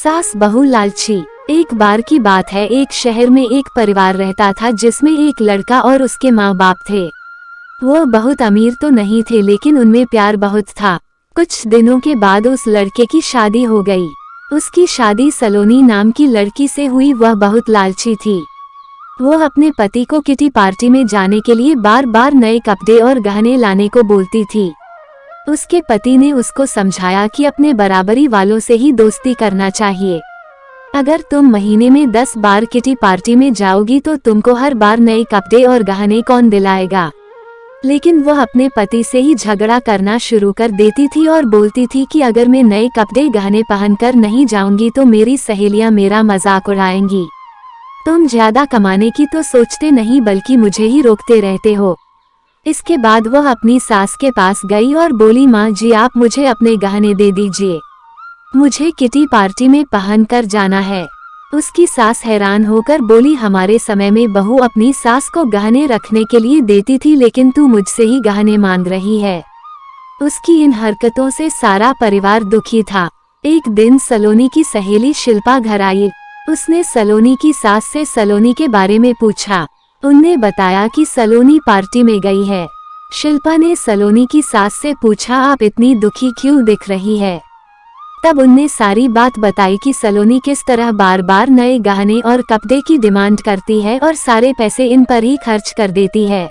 सास बहू लालची। एक बार की बात है, एक शहर में एक परिवार रहता था जिसमें एक लड़का और उसके माँ बाप थे। वो बहुत अमीर तो नहीं थे लेकिन उनमें प्यार बहुत था। कुछ दिनों के बाद उस लड़के की शादी हो गई। उसकी शादी सलोनी नाम की लड़की से हुई। वह बहुत लालची थी। वो अपने पति को किटी पार्टी में जाने के लिए बार बार नए कपड़े और गहने लाने को बोलती थी। उसके पति ने उसको समझाया कि अपने बराबरी वालों से ही दोस्ती करना चाहिए। अगर तुम महीने में 10 बार किटी पार्टी में जाओगी तो तुमको हर बार नए कपड़े और गहने कौन दिलाएगा। लेकिन वह अपने पति से ही झगड़ा करना शुरू कर देती थी और बोलती थी कि अगर मैं नए कपड़े गहने पहनकर नहीं जाऊंगी तो मेरी सहेलियां मेरा मजाक उड़ाएंगी। तुम ज्यादा कमाने की तो सोचते नहीं बल्कि मुझे ही रोकते रहते हो। इसके बाद वह अपनी सास के पास गई और बोली, माँ जी आप मुझे अपने गहने दे दीजिए, मुझे किटी पार्टी में पहन कर जाना है। उसकी सास हैरान होकर बोली, हमारे समय में बहू अपनी सास को गहने रखने के लिए देती थी लेकिन तू मुझसे ही गहने मांग रही है। उसकी इन हरकतों से सारा परिवार दुखी था। एक दिन सलोनी की सहेली शिल्पा घर आई। उसने सलोनी की सास से सलोनी के बारे में पूछा। उनने बताया कि सलोनी पार्टी में गई है। शिल्पा ने सलोनी की सास से पूछा, आप इतनी दुखी क्यों दिख रही है। तब उनने सारी बात बताई कि सलोनी किस तरह बार बार नए गहने और कपड़े की डिमांड करती है और सारे पैसे इन पर ही खर्च कर देती है।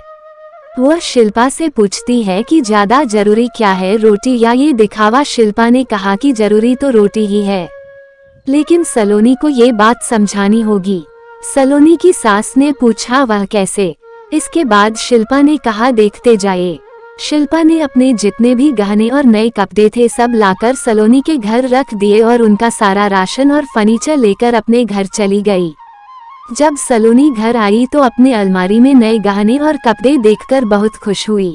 वह शिल्पा से पूछती है कि ज्यादा जरूरी क्या है, रोटी या ये दिखावा। शिल्पा ने कहा कि जरूरी तो रोटी ही है, लेकिन सलोनी को ये बात समझानी होगी। सलोनी की सास ने पूछा, वह कैसे। इसके बाद शिल्पा ने कहा, देखते जाइए। शिल्पा ने अपने जितने भी गहने और नए कपड़े थे सब लाकर सलोनी के घर रख दिए और उनका सारा राशन और फर्नीचर लेकर अपने घर चली गई। जब सलोनी घर आई तो अपने अलमारी में नए गहने और कपड़े देखकर बहुत खुश हुई।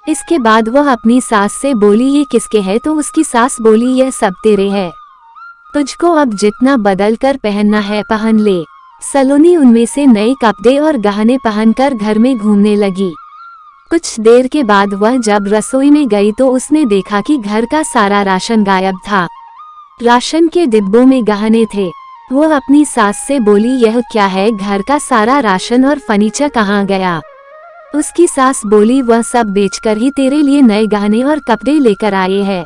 इसके बाद वह अपनी सास से बोली, ये किसके है। तो उसकी सास बोली, यह सब तेरे है, तुझको अब जितना बदल कर पहनना है पहन ले। सलोनी उनमें से नए कपड़े और गहने पहनकर घर में घूमने लगी। कुछ देर के बाद वह जब रसोई में गई तो उसने देखा कि घर का सारा राशन गायब था। राशन के डिब्बों में गहने थे। वह अपनी सास से बोली, यह क्या है, घर का सारा राशन और फर्नीचर कहाँ गया। उसकी सास बोली, वह सब बेचकर ही तेरे लिए नए गहने और कपड़े लेकर आए हैं,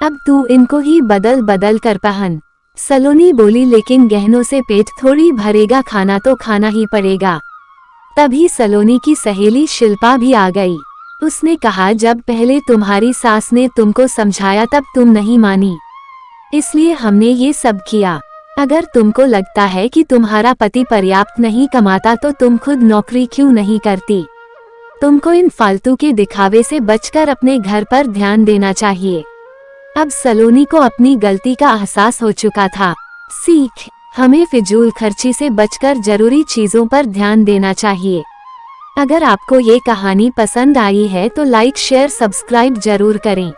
अब तू इनको ही बदल बदल कर पहन। सलोनी बोली, लेकिन गहनों से पेट थोड़ी भरेगा, खाना तो खाना ही पड़ेगा। तभी सलोनी की सहेली शिल्पा भी आ गई। उसने कहा, जब पहले तुम्हारी सास ने तुमको समझाया तब तुम नहीं मानी, इसलिए हमने ये सब किया। अगर तुमको लगता है कि तुम्हारा पति पर्याप्त नहीं कमाता तो तुम खुद नौकरी क्यों नहीं करती। तुमको इन फालतू के दिखावे से बचकर अपने घर पर ध्यान देना चाहिए। अब सलोनी को अपनी गलती का एहसास हो चुका था। सीख, हमें फिजूल खर्ची से बचकर जरूरी चीजों पर ध्यान देना चाहिए। अगर आपको ये कहानी पसंद आई है तो लाइक शेयर सब्सक्राइब जरूर करें।